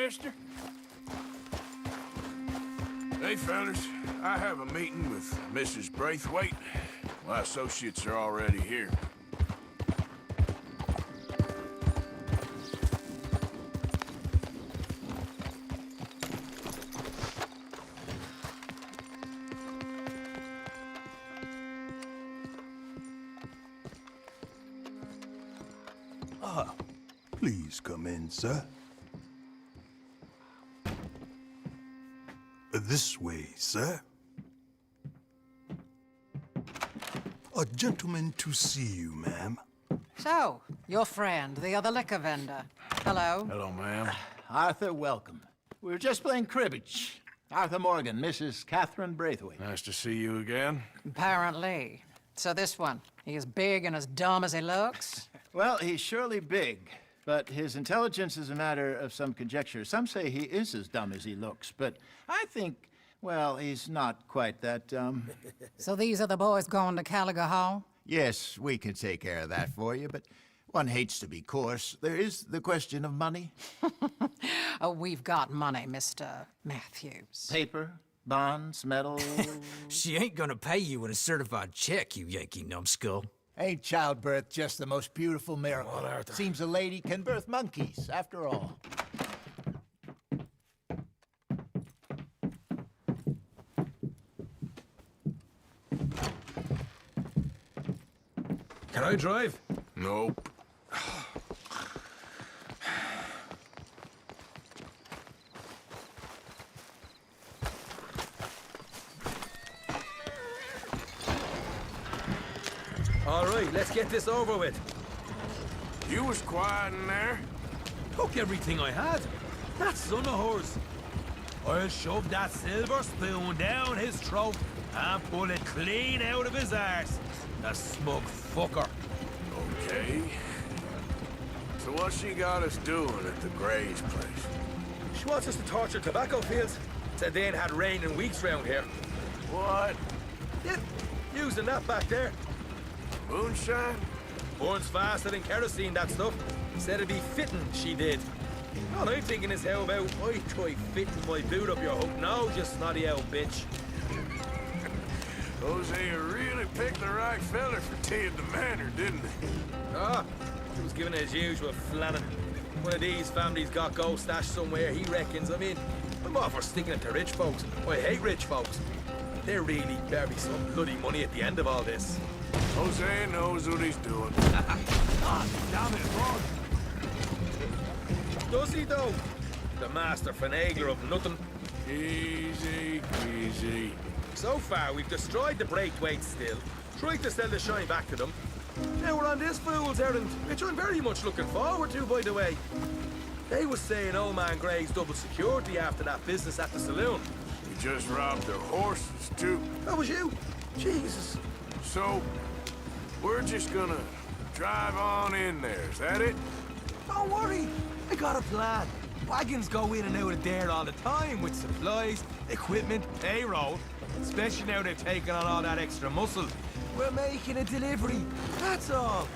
mister? Hey, fellas. I have a meeting with Mrs. Braithwaite. My associates are already here. Please come in, sir. This way, sir. A gentleman to see you, ma'am. So, your friend, the other liquor vendor. Hello. Hello, ma'am. Arthur, welcome. We were just playing cribbage. Arthur Morgan, Mrs. Catherine Braithwaite. Nice to see you again. Apparently. So this one, he is big and as dumb as he looks? Well, he's surely big, but his intelligence is a matter of some conjecture. Some say he is as dumb as he looks, but I think, well, he's not quite that dumb. So these are the boys going to Caliga Hall? Yes, we can take care of that for you, but one hates to be coarse. There is the question of money. Oh, we've got money, Mr. Matthews. Paper, bonds, metal. She ain't gonna pay you with a certified check, you Yankee numbskull. Ain't childbirth just the most beautiful miracle? Seems a lady can birth monkeys, after all. Can I drive? Nope. All right, let's get this over with. You was quiet in there. Took everything I had. That son of hers. I'll shove that silver spoon down his throat and pull it clean out of his arse. The smug fucker. Okay. So what's she got us doing at the Gray's place? She wants us to torture tobacco fields. Said they ain't had rain in weeks round here. What? Yeah, using that back there. Moonshine? Burns faster than kerosene, that stuff. Said it'd be fitting, she did. All I'm thinking is how about I try fitting my boot up your hook nose, you snotty old bitch. Jose, you really picked the right fella for teeing the manor, didn't he? Ah, he was giving it his usual flannin'. One of these families got gold stashed somewhere, he reckons. I mean, I'm all for sticking it to rich folks. I hate rich folks. There really better be some bloody money at the end of all this. Jose knows what he's doing. God damn it, Rod! Does he, though? The master finagler of nothing. Easy, easy. So far, we've destroyed the Braithwaites still, tried to sell the shine back to them. Now we're on this fool's errand, which I'm very much looking forward to, by the way. They was saying old man Gray's double security after that business at the saloon. We just robbed their horses, too. That was you? Jesus. So, we're just gonna drive on in there, is that it? Don't worry, I got a plan. Wagons go in and out of there all the time with supplies, equipment, payroll. Especially now they've taken on all that extra muscle. We're making a delivery, that's all.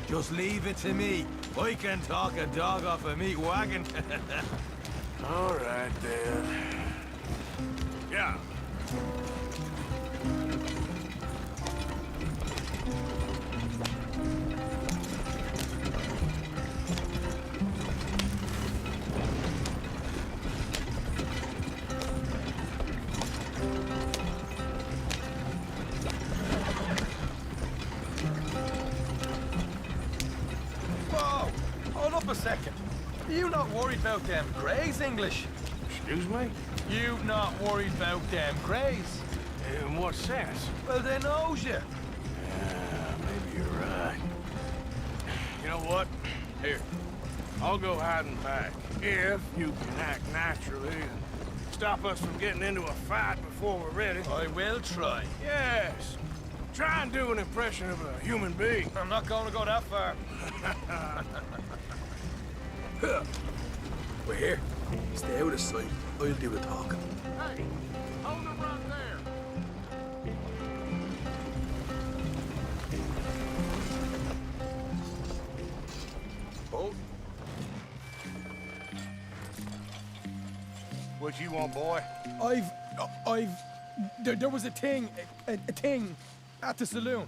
Just leave it to me. I can talk a dog off a meat wagon. All right, then. Yeah. Whoa, hold up a second. You not worried about them Greys, English? Excuse me? You not worried about them Greys? In what sense? Well, they knows you. Yeah, maybe you're right. You know what? Here, I'll go hiding back. If you can act naturally and stop us from getting into a fight before we're ready. I will try. Yes. Try and do an impression of a human being. I'm not going to go that far. We're here. Stay out of sight. I'll do the talking. Hey, hold them right there. Oh. what you want, boy? There was a thing at the saloon.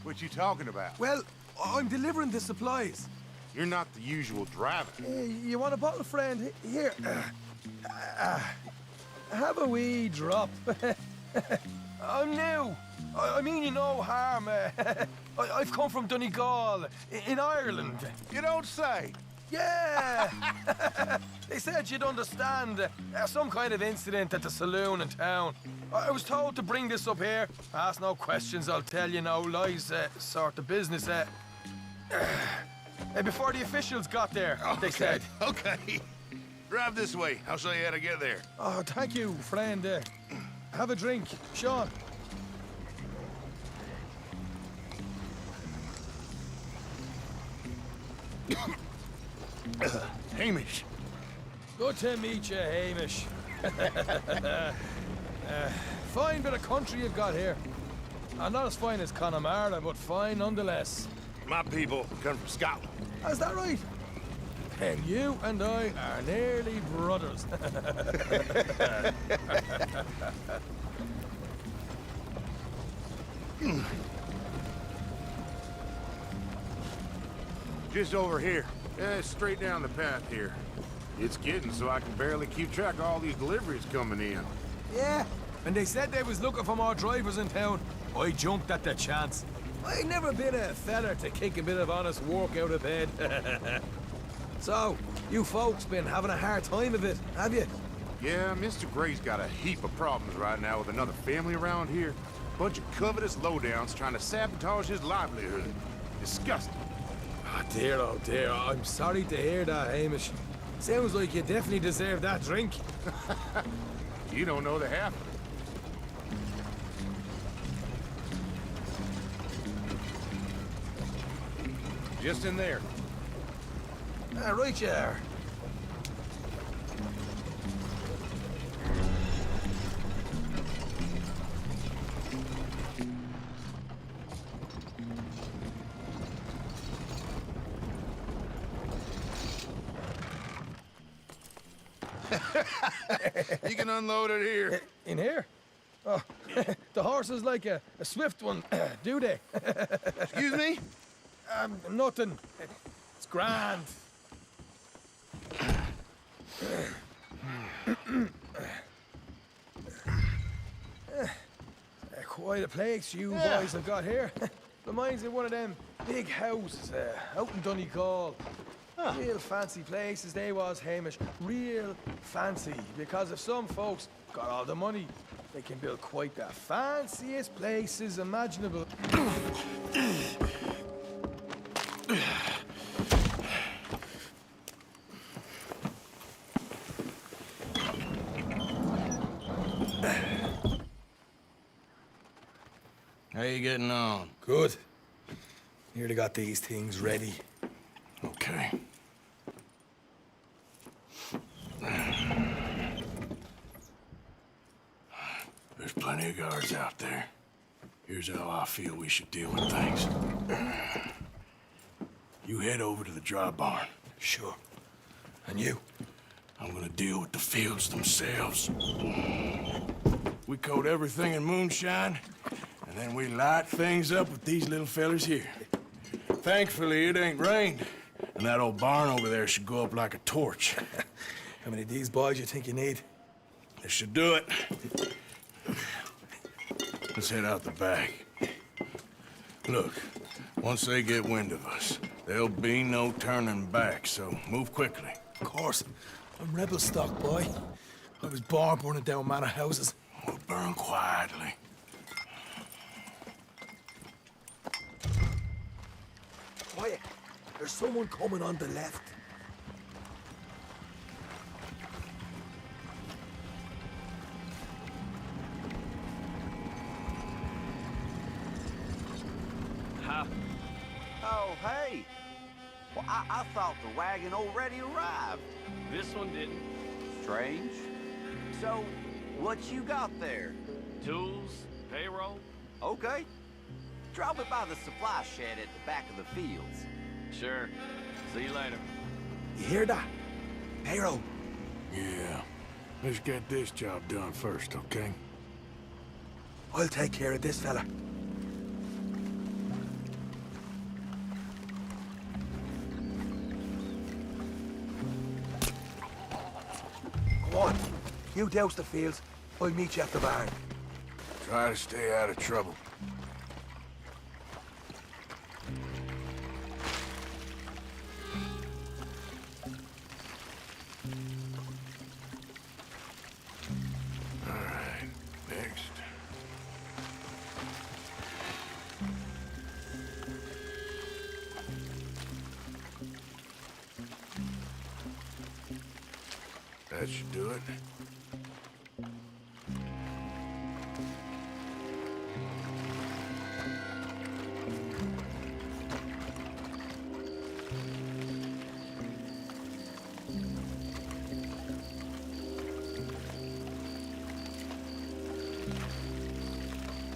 What you talking about? Well, I'm delivering the supplies. You're not the usual driver. You want a bottle, friend? Here. Have a wee drop. I'm new. I mean you no harm. I've come from Donegal, in Ireland. You don't say. Yeah! They said you'd understand. Some kind of incident at the saloon in town. I was told to bring this up here. Ask no questions, I'll tell you no lies, sort of business. Before the officials got there, they said. Okay. Drive this way. I'll show you how to get there. Oh, thank you, friend. Have a drink, Sean. Hamish. Good to meet you, Hamish. Fine bit of country you've got here. Not as fine as Connemara, but fine nonetheless. My people come from Scotland. Is that right? And you and I are nearly brothers. Just over here. Straight down the path here. It's getting so I can barely keep track of all these deliveries coming in. Yeah, and they said they was looking for more drivers in town. I jumped at the chance. I never been a feller to kick a bit of honest work out of bed. So, you folks been having a hard time of it, have you? Yeah, Mr. Gray's got a heap of problems right now with another family around here. Bunch of covetous lowdowns trying to sabotage his livelihood. Disgusting. Oh dear, I'm sorry to hear that, Hamish. Sounds like you definitely deserve that drink. You don't know the half of it. Just in there. Right you are. You can unload it here. In here? Oh, the horse is like a swift one, do they? Excuse me? Nothing. It's grand. Quite a place you boys have got here. Reminds me of one of them big houses out in Donegal. Real fancy places they was, Hamish. Real fancy. Because if some folks got all the money, they can build quite the fanciest places imaginable. How you getting on? Good. Nearly got these things ready. Okay. There's plenty of guards out there. Here's how I feel we should deal with things. You head over to the dry barn. Sure. And you? I'm gonna deal with the fields themselves. We coat everything in moonshine, and then we light things up with these little fellers here. Thankfully, it ain't rained, and that old barn over there should go up like a torch. How many of these boys you think you need? This should do it. Let's head out the back. Look, once they get wind of us, there'll be no turning back, so move quickly. Of course. I'm rebel stock, boy. I was born burning down manor houses. We'll burn quietly. Quiet. There's someone coming on the left. Oh, hey. Well, I thought the wagon already arrived. This one didn't. Strange. So, what you got there? Tools, payroll. Okay. Drop it by the supply shed at the back of the fields. Sure. See you later. You hear that? Payroll. Yeah. Let's get this job done first, okay? I'll take care of this fella. Come on. You douse the fields. I'll meet you at the barn. Try to stay out of trouble. All right, next. That should do it.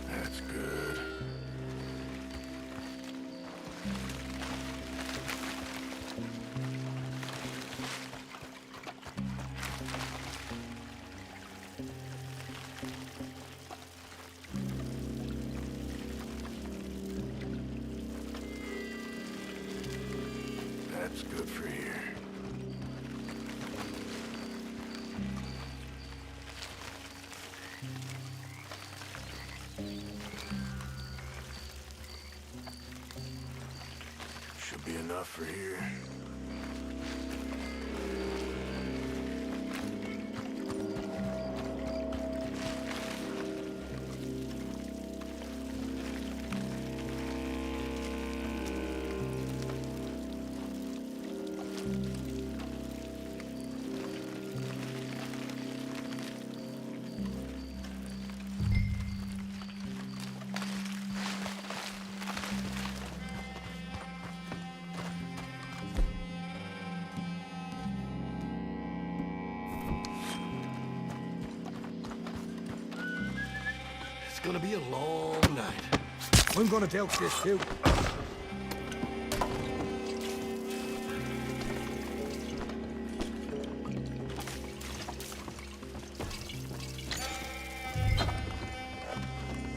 That's good. That's good for here. Should be enough for here. It's gonna be a long night. I'm gonna douse this too.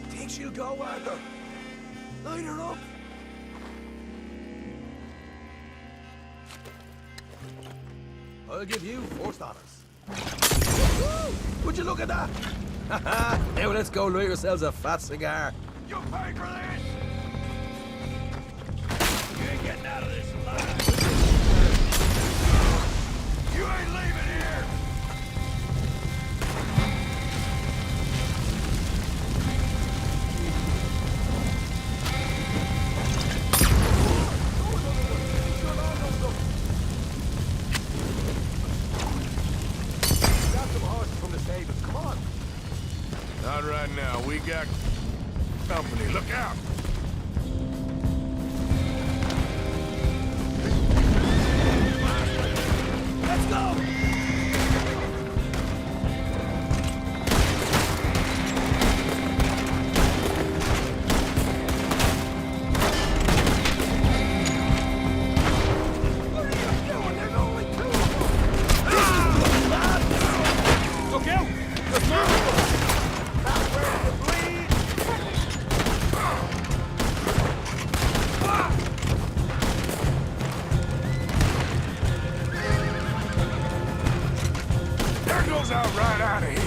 Think she'll go, Arthur? Light her up. I'll give you first honors. Woo! Would you look at that? Now let's go light yourselves a fat cigar. You pay for this! You ain't getting out of this alive! You ain't leaving here! Grab some horses from the stable. Come on. Not right now. We got company. Look out! Let's go! What are you doing? There's only two of them. Look out! There's more of them. That's where you bleed. There goes out right out of here!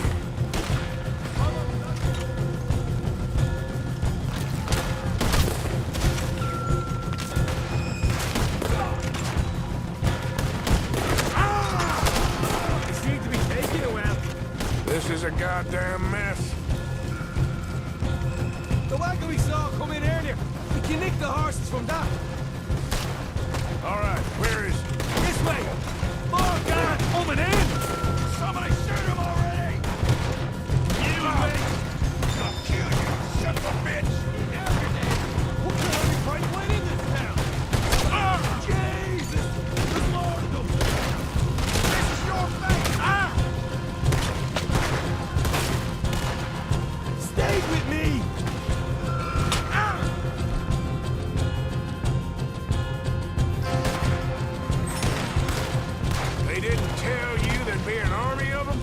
They seem to be taking it well. This is a goddamn mess. The wagon we saw come in earlier. We can nick the horses from that. All right, where is he? This way. More God coming in. Somebody shoot him already! You wait! I'll kill you, son of a bitch! What can I be fighting right in this town? Jesus! There's more of them. This is your fate! Stay with me. They didn't tell you there'd be an army of them?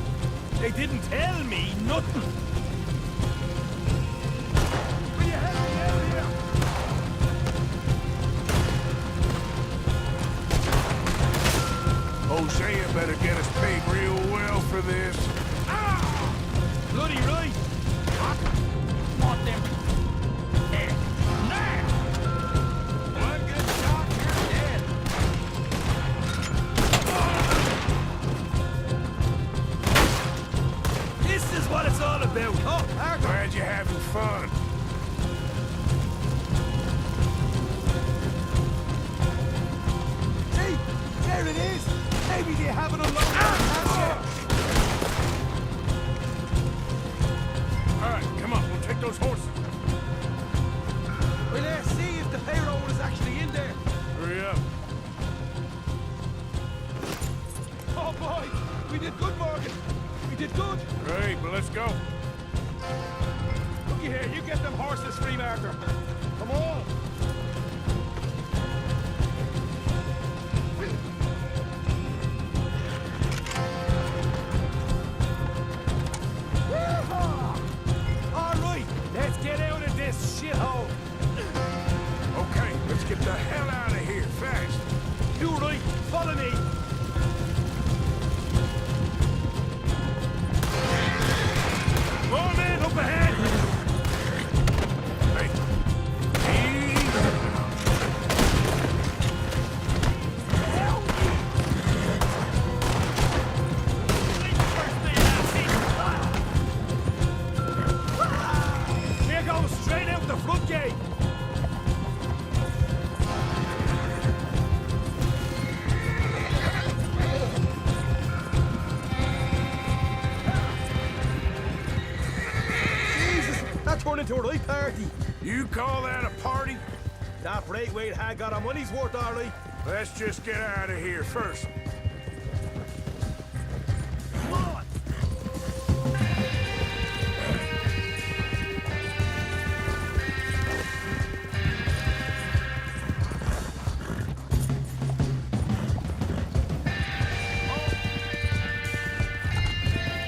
You haven't unloaded that All right, come on, we'll take those horses. Well, let's see if the payroll is actually in there. Hurry up. Oh, boy! We did good, Morgan. We did good. Great, but let's go. Looky here, you get them horses free, Marker. Come on. All right, let's get out of this shithole. Okay, let's get the hell out of here, fast. You right, follow me. More men up ahead! Hey. Easy. Here goes straight out the front gate. Jesus, that turned into a right party. You call that a party? That Braithwaite had got our money's worth, all right. Let's just get out of here first. Come on.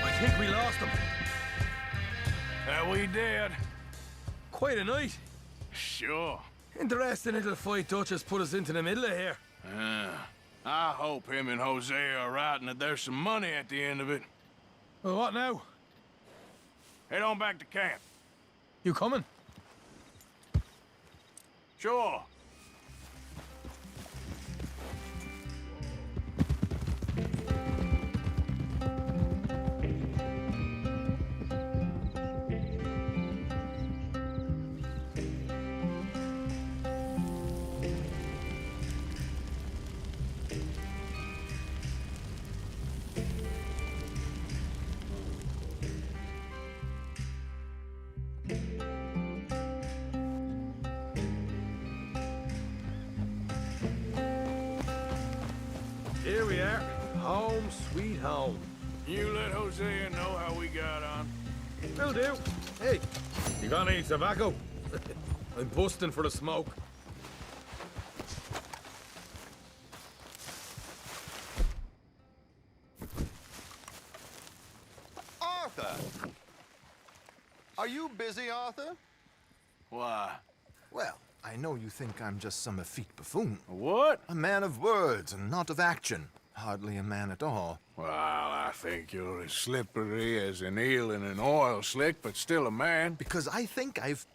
I think we lost him. That we did. Quite a night. Sure. Interesting little fight Dutch put us into the middle of here. I hope him and Jose are right and that there's some money at the end of it. Well, what now? Head on back to camp. You coming? Sure. Here we are. Home sweet home. You let Hosea know how we got on. Will do. Hey, you got any tobacco? I'm busting for the smoke. Arthur! Are you busy, Arthur? Why? Well, I know you think I'm just some effete buffoon. What? A man of words and not of action. Hardly a man at all. Well, I think you're as slippery as an eel in an oil slick, but still a man. Because I think I've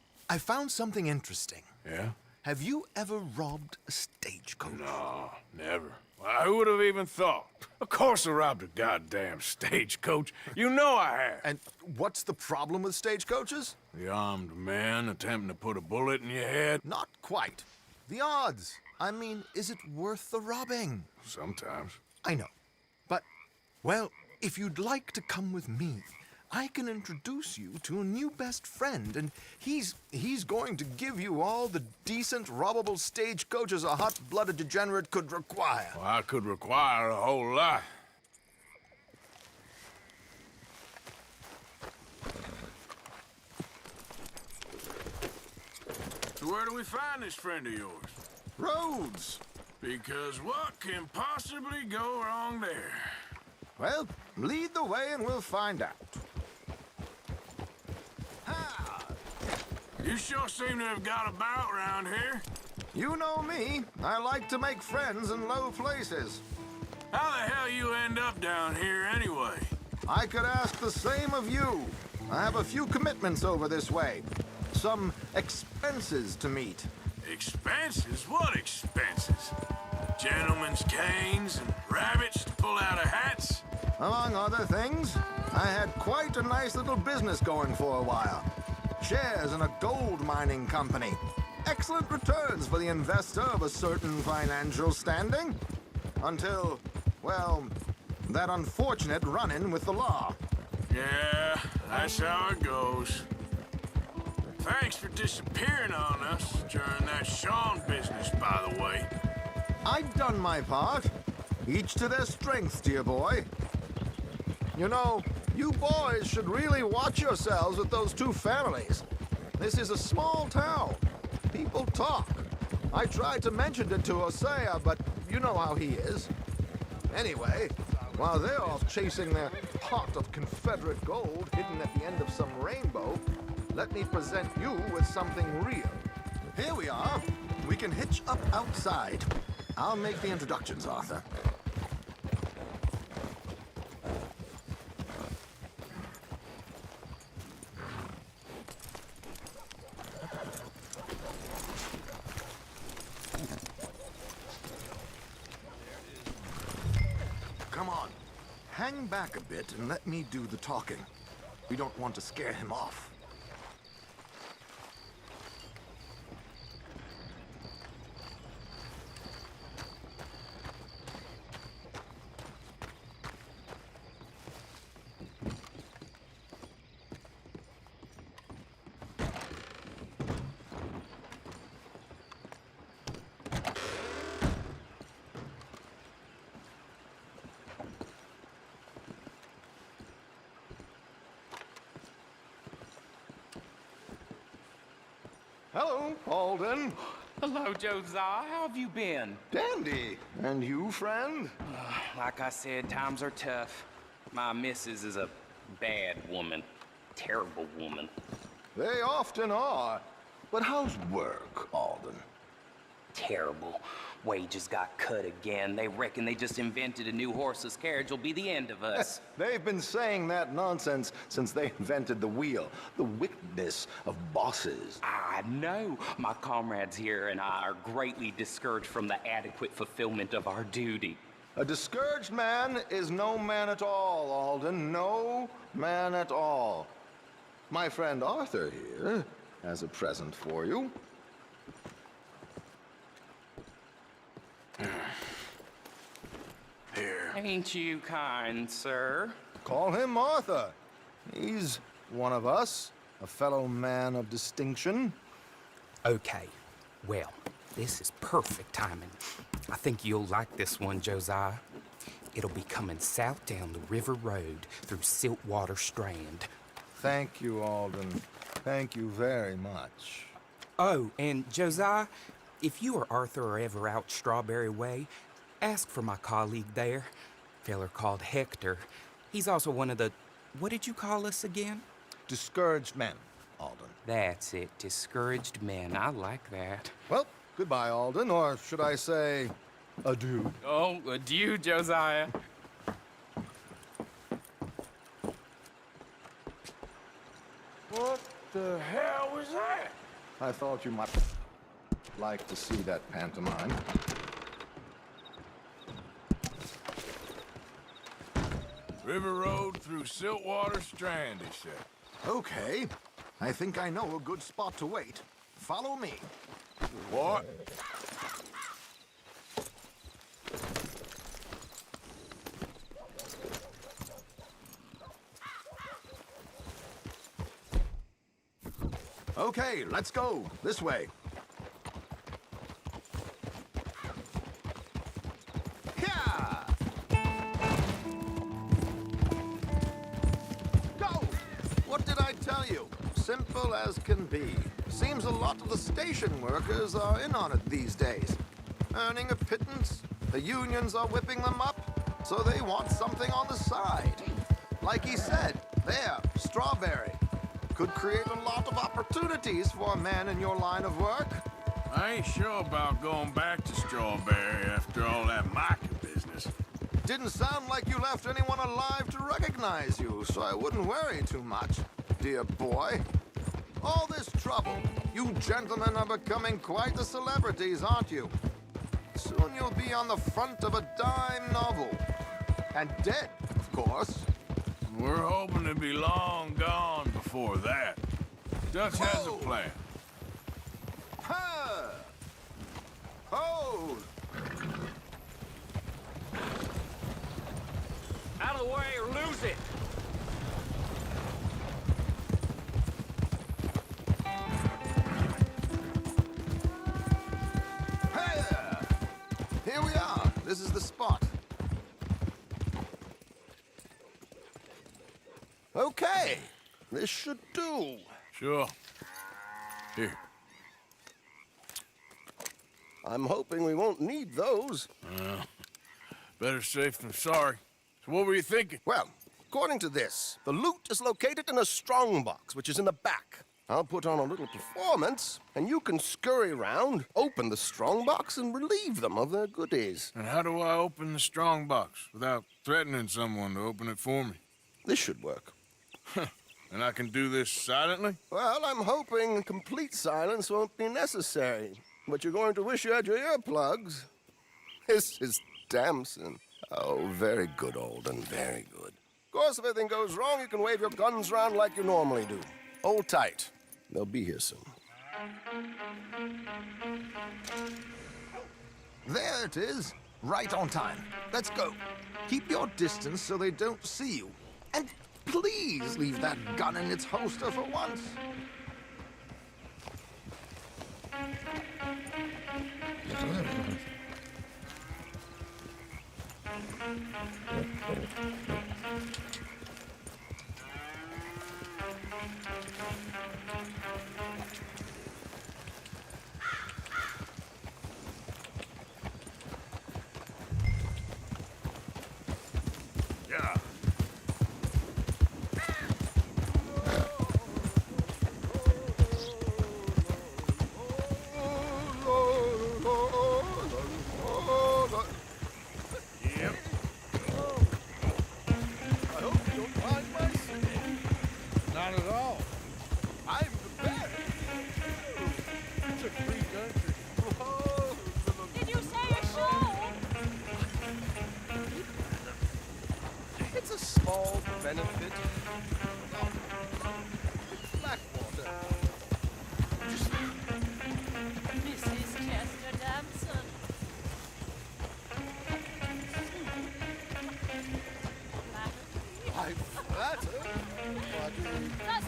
found something interesting. Yeah? Have you ever robbed a stagecoach? No, never. Why, who would have even thought? Of course I robbed a goddamn stagecoach. You know I have. And what's the problem with stagecoaches? The armed man attempting to put a bullet in your head? Not quite. The odds. I mean, is it worth the robbing? Sometimes. I know. But, well, if you'd like to come with me, I can introduce you to a new best friend, and he's going to give you all the decent, robbable stagecoaches a hot-blooded degenerate could require. Well, I could require a whole lot. So where do we find this friend of yours? Roads. Because what can possibly go wrong there? Well, lead the way and we'll find out. You sure seem to have got about round here. You know me. I like to make friends in low places. How the hell you end up down here anyway? I could ask the same of you. I have a few commitments over this way. Some expenses to meet. Expenses? What expenses? Gentlemen's canes and rabbits to pull out of hats? Among other things, I had quite a nice little business going for a while. Shares in a gold mining company. Excellent returns for the investor of a certain financial standing. Until, well, That unfortunate run-in with the law. Yeah, that's how it goes. Thanks for disappearing on us during that Sean business, by the way. I've done my part. Each to their strengths, dear boy. You know, you boys should really watch yourselves with those two families. This is a small town. People talk. I tried to mention it to Hosea, but you know how he is. Anyway, while they're off chasing their pot of Confederate gold hidden at the end of some rainbow, let me present you with something real. Here we are. We can hitch up outside. I'll make the introductions, Arthur. Come on. Hang back a bit and let me do the talking. We don't want to scare him off. Hello, Alden. Hello, Josiah. How have you been? Dandy. And you, friend? Like I said, times are tough. My missus is a bad woman. Terrible woman. They often are. But how's work, Alden? Terrible. Wages got cut again. They reckon they just invented a new horseless carriage will be the end of us. They've been saying that nonsense since they invented the wheel. The wickedness of bosses. I know. My comrades here and I are greatly discouraged from the adequate fulfillment of our duty. A discouraged man is no man at all, Alden. No man at all. My friend Arthur here has a present for you. Here. Ain't you kind, sir? Call him Arthur. He's one of us, a fellow man of distinction. Okay. Well, this is perfect timing. I think you'll like this one, Josiah. It'll be coming south down the river road through Siltwater Strand. Thank you, Alden. Thank you very much. Oh, and Josiah, if you or Arthur are ever out Strawberry Way, ask for my colleague there, feller called Hector. He's also one of the, what did you call us again? Discouraged men, Alden. That's it, discouraged men. I like that. Well, goodbye, Alden, or should I say, adieu. Oh, adieu, Josiah. What the hell was that? I thought you might like to see that pantomime. River Road through Siltwater Strand, he said. Okay. I think I know a good spot to wait. Follow me. What? Okay, let's go. This way. Yeah! Go! What did I tell you? Simple as can be. Seems a lot of the station workers are in on it these days. Earning a pittance, the unions are whipping them up, so they want something on the side. Like he said, there, Strawberry. Could create a lot of opportunities for a man in your line of work. I ain't sure about going back to Strawberry after all that Micah business. Didn't sound like you left anyone alive to recognize you, so I wouldn't worry too much, dear boy. All this trouble, you gentlemen are becoming quite the celebrities, aren't you? Soon you'll be on the front of a dime novel. And dead, of course. We're hoping to be long gone before that. Dutch has a plan. Ha! Hold! out of the way or lose it. Hey there! Here we are. This is the spot. Okay. This should do. Sure. Here. I'm hoping we won't need those. Better safe than sorry. So what were you thinking? Well, according to this, the loot is located in a strongbox, which is in the back. I'll put on a little performance, and you can scurry around, open the strongbox, and relieve them of their goodies. And how do I open the strong box without threatening someone to open it for me? This should work. And I can do this silently? Well, I'm hoping complete silence won't be necessary. But you're going to wish you had your earplugs. This is Damson. Oh, very good, Alden, very good. Of course, if anything goes wrong, you can wave your guns around like you normally do. Hold tight. They'll be here soon. There it is. Right on time. Let's go. Keep your distance so they don't see you. And please leave that gun in its holster for once. Yeah. Yep. I hope you don't mind my singing. Not at all. I'm the best. It's a free country. Did you say a show? It's a small benefit. Oh, it's Blackwater. Mrs. Chester Damson. I'm flattered.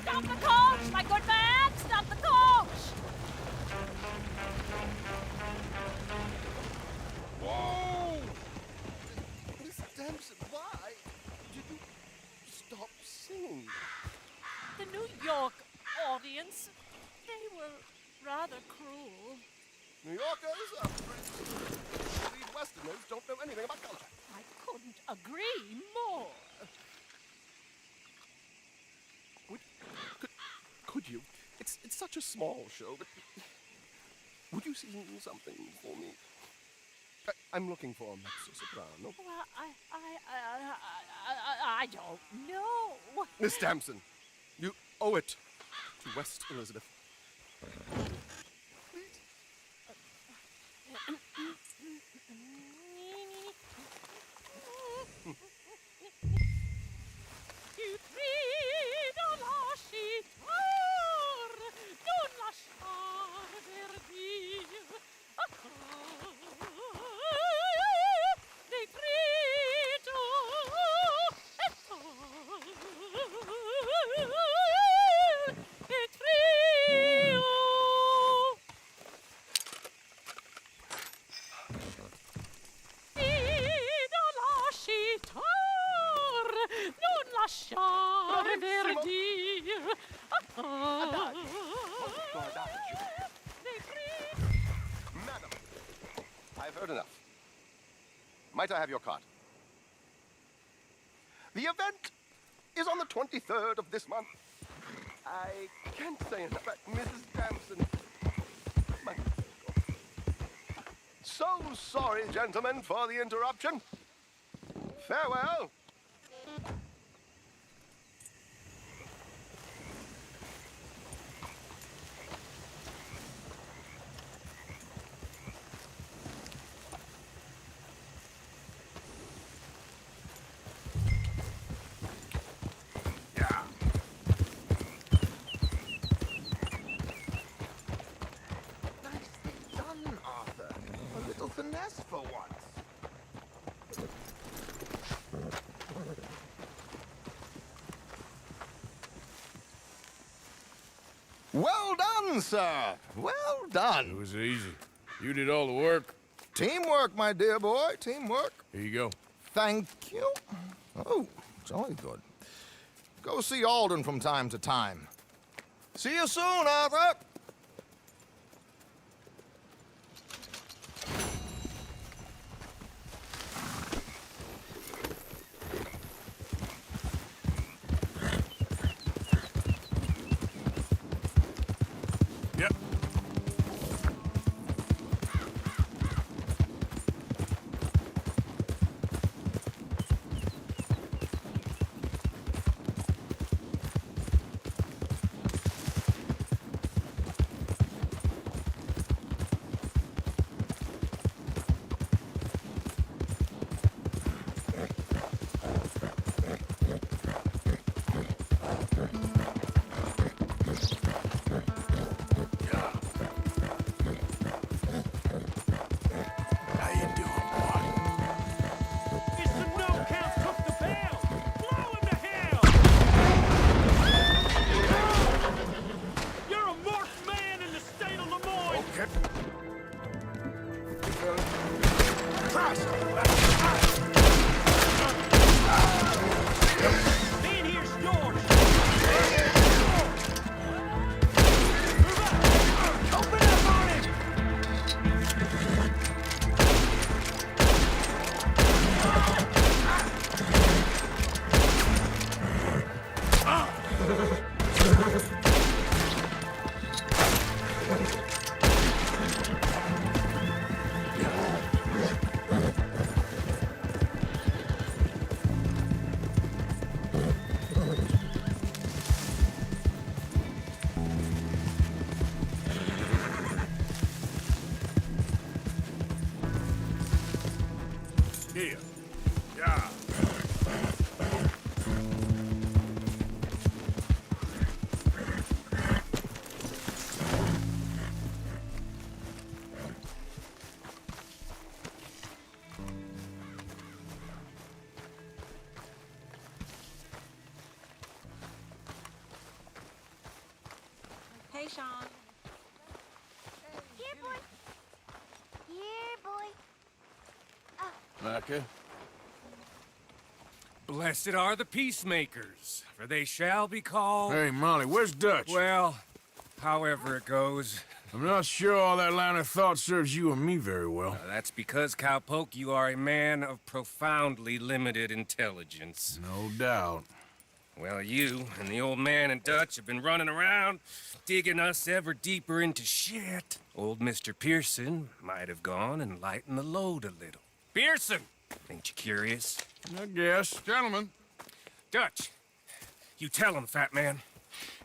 Stop the coach, my good man! Stop the coach! Whoa! Miss Damson, why did you stop singing? The New York audience, they were rather cruel. New Yorkers are these Westerners don't know anything about culture. I couldn't agree more. Could you? It's such a small show, but would you sing something for me? I'm looking for a mezzo-soprano. Well, I don't know. Miss Damson, you owe it to West Elizabeth. Tu cri dans la chitar, non lasciar verdir. Dei frito et frio. Dans la chitar, non lasciar verdir. Madam, I've heard enough. Might I have your card? The event is on the 23rd of this month. I can't say enough. Mrs. Damson. So sorry, gentlemen, for the interruption. Farewell. Nicely done, Arthur. A little finesse for once. Well done, sir. Well done. It was easy. You did all the work. Teamwork, my dear boy. Teamwork. Here you go. Thank you. Oh, jolly good. Go see Alden from time to time. See you soon, Arthur. Yep. How you doing, boy? It's the no-count took the bell! Blow him to hell! You're a marked man in the state of Lemoyne! Okay. Man, here's yours! Open up on him! Here. Yeah. Hey, Sean. Here, boy. Here, boy. Micah? Blessed are the peacemakers, for they shall be called... Hey, Molly, where's Dutch? Well, however it goes. I'm not sure all that line of thought serves you and me very well. That's because, Cowpoke, you are a man of profoundly limited intelligence. No doubt. Well, you and the old man and Dutch have been running around, digging us ever deeper into shit. Old Mr. Pearson might have gone and lightened the load a little. Pearson! Ain't you curious? I guess. Gentlemen. Dutch, you tell him, fat man.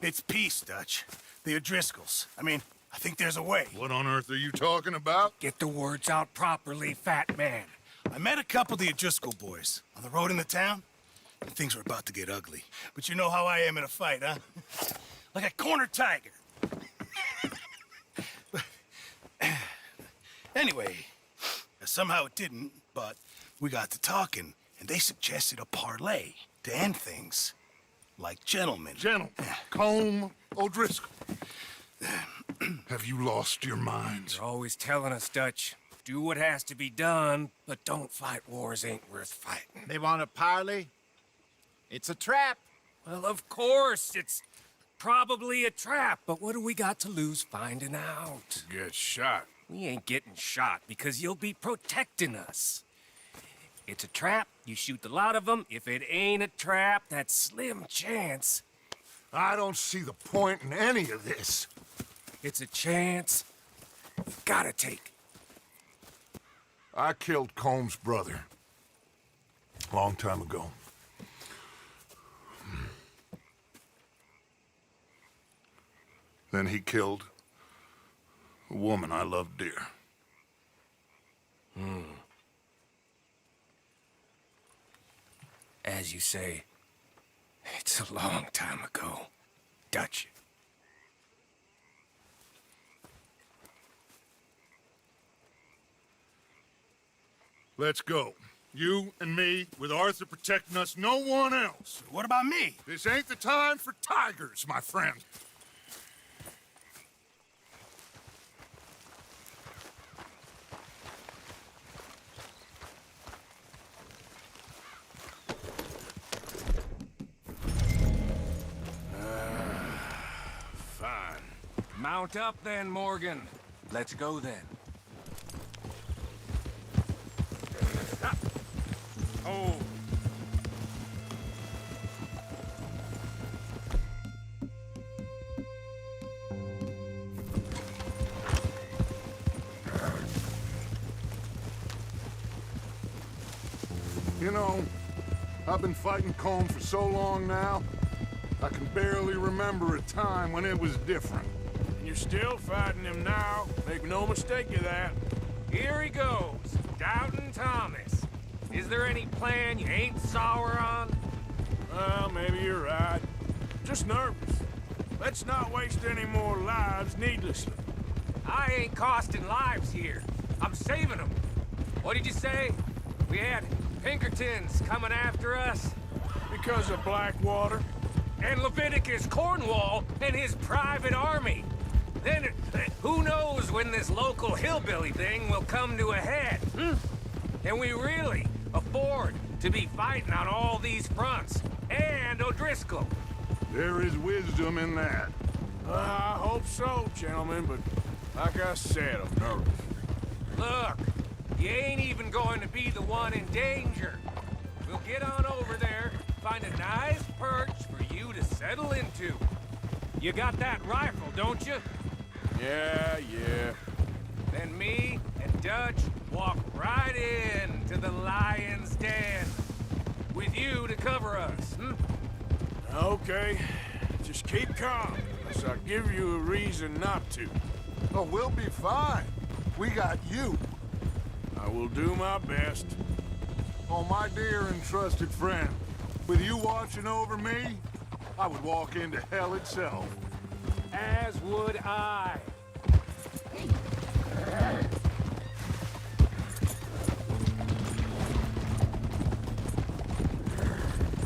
It's peace, Dutch. The O'Driscolls. I mean, I think there's a way. What on earth are you talking about? Get the words out properly, fat man. I met a couple of the O'Driscoll boys on the road into town, and things were about to get ugly. But you know how I am in a fight, huh? Like a corner tiger. Anyway, somehow it didn't, but we got to talking, and they suggested a parlay to end things like gentlemen. Gentlemen, Combe O'Driscoll. Have you lost your minds? You're always telling us, Dutch, do what has to be done, but don't fight wars ain't worth fighting. They want a parley? It's a trap. Well, of course, it's probably a trap, but what do we got to lose finding out? Get shot. We ain't getting shot because you'll be protecting us. It's a trap, you shoot the lot of them. If it ain't a trap, that's slim chance. I don't see the point in any of this. It's a chance you gotta take. I killed Combs' brother. Long time ago. Then he killed a woman I loved dear. As you say, it's a long time ago, Dutch. Let's go. You and me, with Arthur protecting us, no one else. What about me? This ain't the time for tigers, my friend. Mount up then, Morgan. Let's go then. Oh. You know, I've been fighting Colm for so long now, I can barely remember a time when it was different. And you're still fighting him now. Make no mistake of that. Here he goes, Doubting Thomas. Is there any plan you ain't sour on? Well, maybe you're right. Just nervous. Let's not waste any more lives needlessly. I ain't costing lives here. I'm saving them. What did you say? We had Pinkertons coming after us? Because of Blackwater? And Leviticus Cornwall and his private army. Then, who knows when this local hillbilly thing will come to a head, Can we really afford to be fighting on all these fronts? And O'Driscoll? There is wisdom in that. I hope so, gentlemen, but like I said, I'm nervous. Look, you ain't even going to be the one in danger. We'll get on over there, find a nice perch for you to settle into. You got that rifle, don't you? Yeah. Then me and Dutch walk right in to the lion's den. With you to cover us, Okay. Just keep calm, unless I give you a reason not to. Oh, we'll be fine. We got you. I will do my best. Oh, my dear and trusted friend, with you watching over me, I would walk into hell itself. As would I.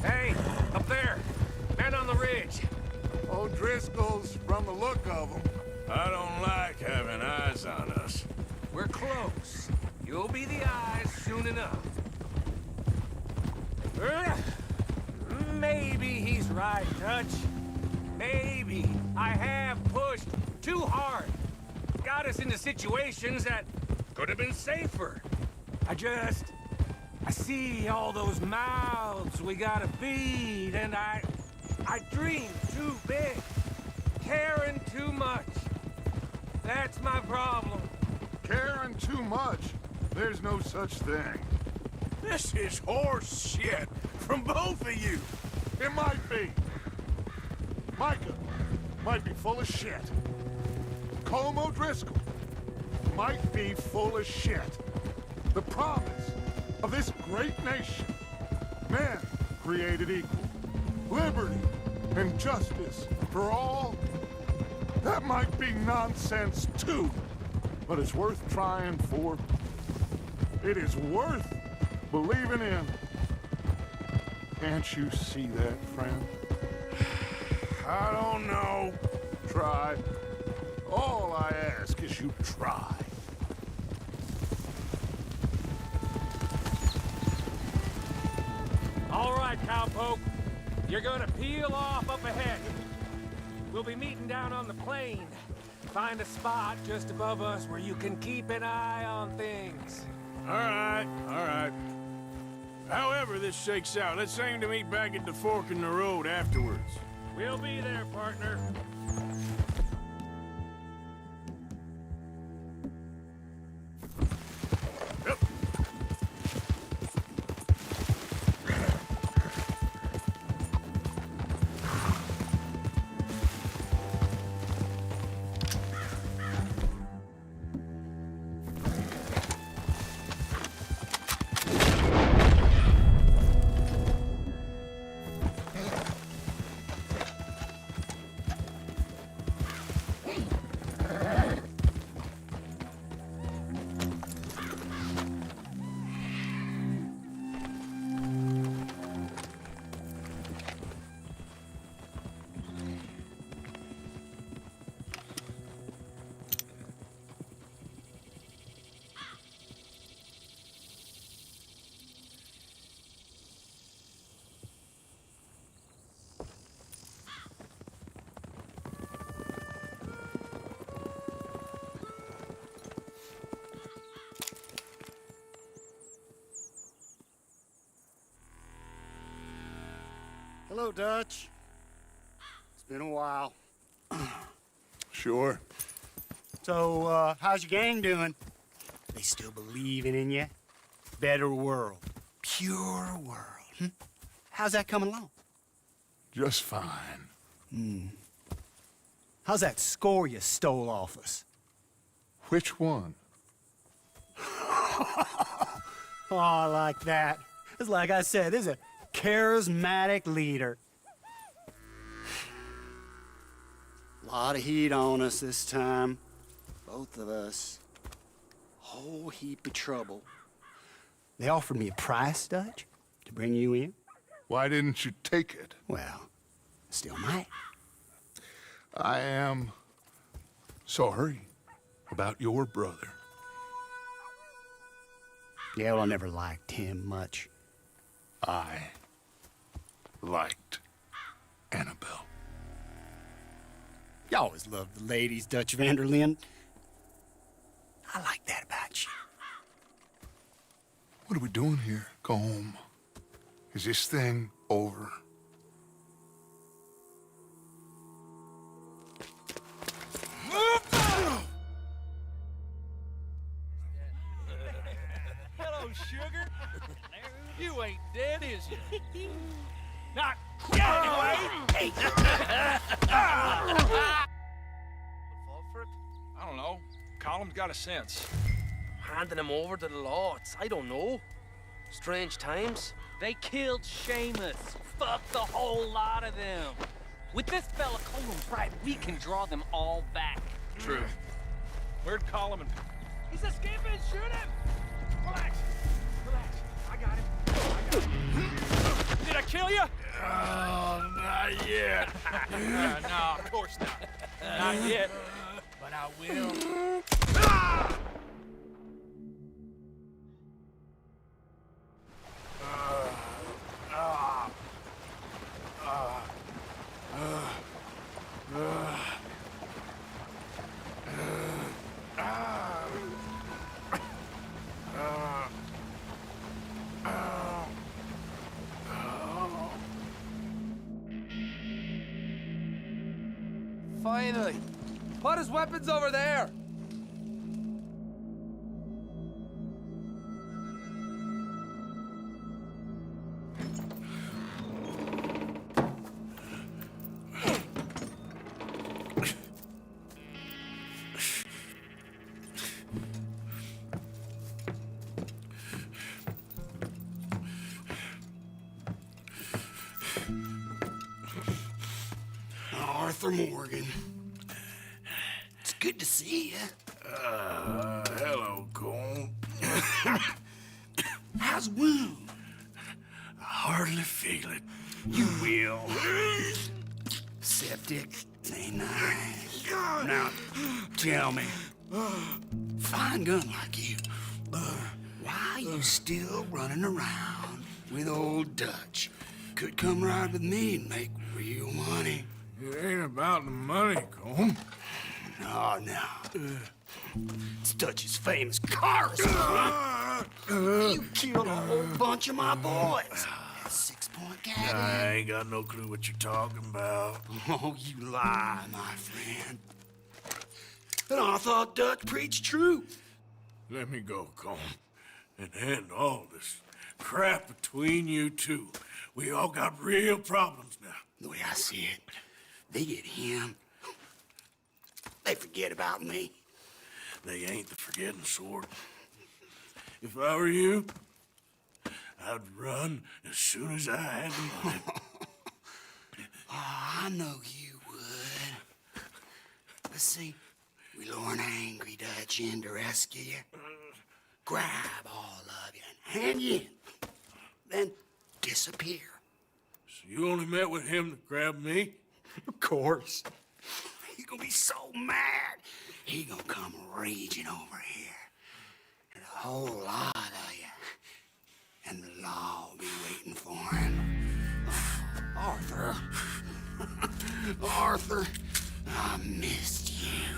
Hey, up there. Men on the ridge. O'Driscoll's, from the look of them. I don't like having eyes on us. We're close. You'll be the eyes soon enough. Maybe he's right, Dutch. Maybe I have pushed too hard. Got us into situations that could have been safer. I see all those mouths we gotta feed, and I dream too big, caring too much. That's my problem. Caring too much? There's no such thing. This is horse shit from both of you. It might be. Micah might be full of shit. Colm O'Driscoll might be full of shit. The promise of this great nation, men created equal, liberty and justice for all, that might be nonsense too, but it's worth trying for. It is worth believing in. Can't you see that, friend? I don't know. Try. All I ask is you try. All right, cowpoke. You're gonna peel off up ahead. We'll be meeting down on the plain. Find a spot just above us where you can keep an eye on things. All right. However this shakes out, let's aim to meet back at the fork in the road afterwards. We'll be there, partner. Yep. Hello, Dutch. It's been a while. Sure. So, how's your gang doing? They still believing in you? Better world. Pure world. How's that coming along? Just fine. How's that score you stole off us? Which one? Oh, I like that. It's like I said, this is a charismatic leader. Lot of heat on us this time. Both of us. Whole heap of trouble. They offered me a price, Dutch, to bring you in. Why didn't you take it? Well, still might. I am sorry about your brother. Yeah, well, I never liked him much. I liked Annabelle. You always loved the ladies, Dutch Vanderlyn. I like that about you. What are we doing here? Go home. Is this thing over? Hello, sugar. You ain't dead, is you? Not yet, anyway. Fall for it? I don't know. Colum's got a sense. Handing him over to the law, I don't know. Strange times. They killed Seamus. Fuck the whole lot of them. With this fella Colum right, we can draw them all back. True. Where'd Colum and... He's escaping. Shoot him. Relax. Relax. I got him. Did I kill you? Oh, not yet. No, of course not. Not yet. But I will. Finally. Put his weapons over there. Arthur Morgan. It's good to see you. Hello, Cole. How's the wound? I hardly feel it. You will. Septic. Ain't nice. Now, tell me, fine gun like you, why you still running around with old Dutch? Could come ride with me and make real money. It ain't about the money, Colm. No. It's Dutch's famous car. You killed a whole bunch of my boys. That 6-point cabin. I ain't got no clue what you're talking about. Oh, you lie, my friend. And I thought Dutch preached truth. Let me go, Colm, and end all this crap between you two. We all got real problems now. The way I see it, they get him, they forget about me. They ain't the forgetting sort. If I were you, I'd run as soon as I had the money. Oh, I know you would. Let's see, we lure an angry Dutch in to rescue you, grab all of you and hand you in, then disappear. So you only met with him to grab me? Of course. He's gonna be so mad. He gonna come raging over here. And a whole lot of you. And the law will be waiting for him. Arthur. Arthur, I missed you.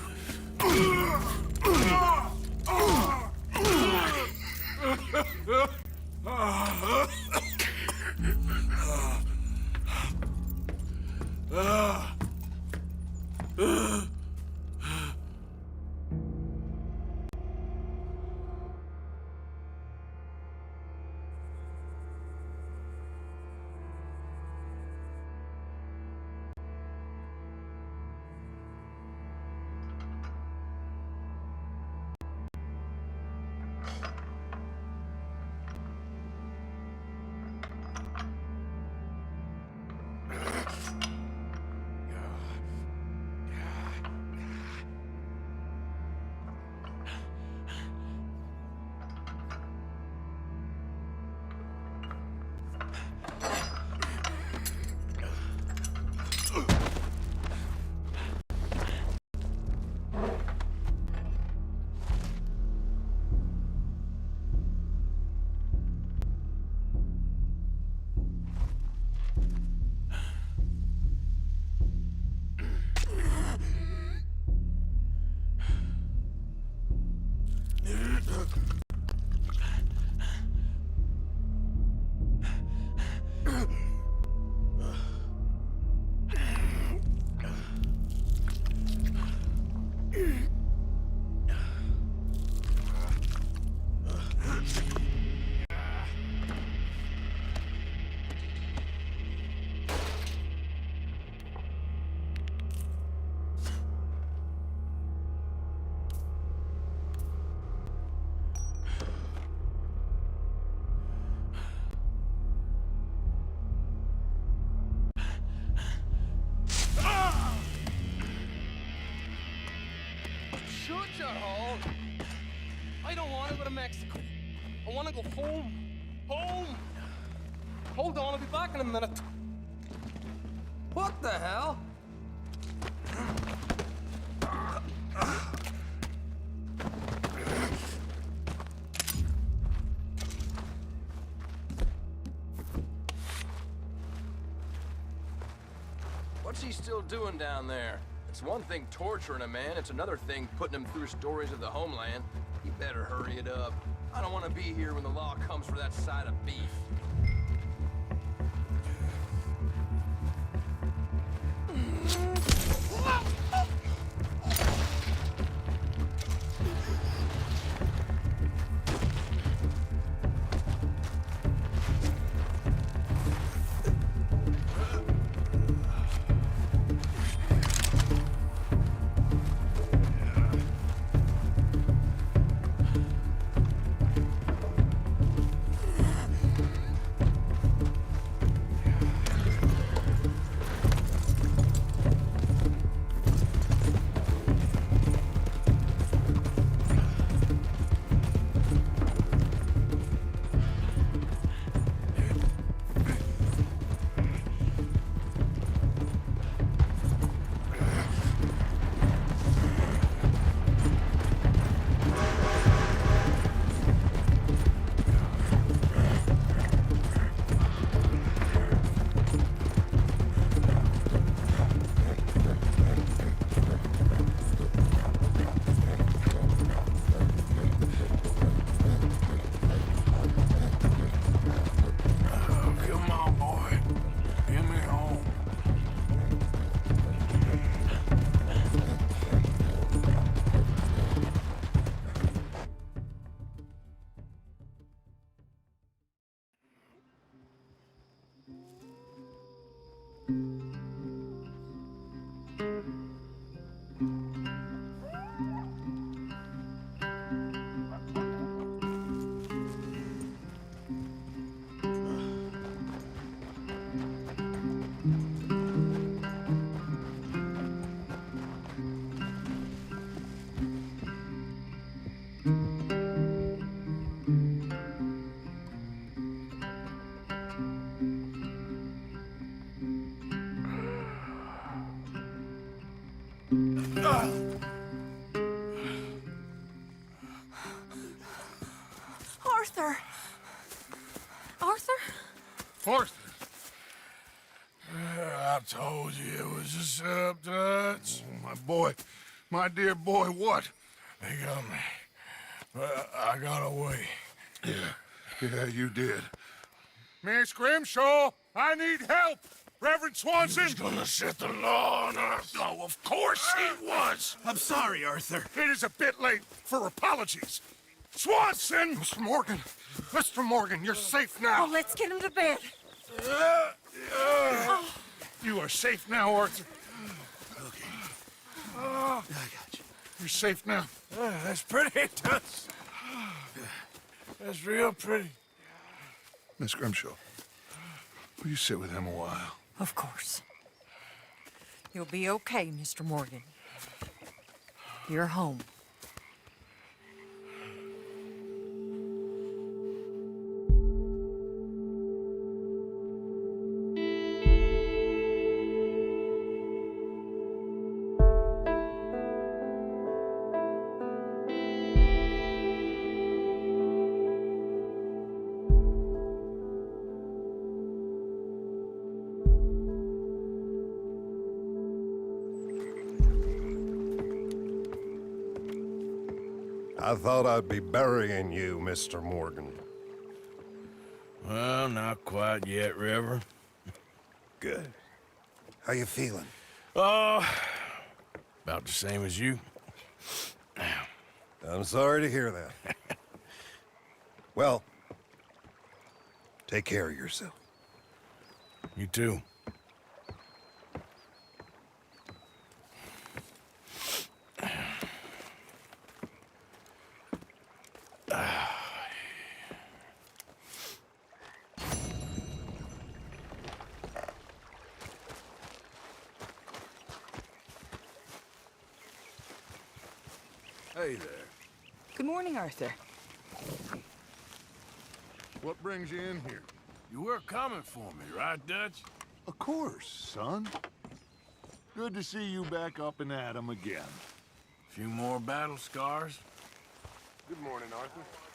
shoot you, Hall. I don't want to go to Mexico. I want to go home. Home! Hold on, I'll be back in a minute. What the hell? What's he still doing down there? It's one thing torturing a man, it's another thing putting him through stories of the homeland. He better hurry it up. I don't want to be here when the law comes for that side of beef. Arthur! Arthur? Arthur. I told you it was a setup, Dutch. My boy, my dear boy, what? They got me. But I got away. Yeah, you did. Miss Grimshaw, I need help! Reverend Swanson! He's gonna set the law on us. Oh, of course he was! I'm sorry, Arthur. It is a bit late for apologies. Swanson! Mr. Morgan, you're safe now. Oh, let's get him to bed. You are safe now, Arthur. Okay. I got you. You're safe now. That's pretty, Dutch. That's real pretty. Miss Grimshaw, will you sit with him a while? Of course. You'll be okay, Mr. Morgan. You're home. I thought I'd be burying you, Mr. Morgan. Well, not quite yet, River. Good. How you feeling? About the same as you. I'm sorry to hear that. Well, take care of yourself. You too. Hey there. Good morning, Arthur. What brings you in here? You were coming for me, right, Dutch? Of course, son. Good to see you back up and at 'em again. Few more battle scars? Good morning, Arthur.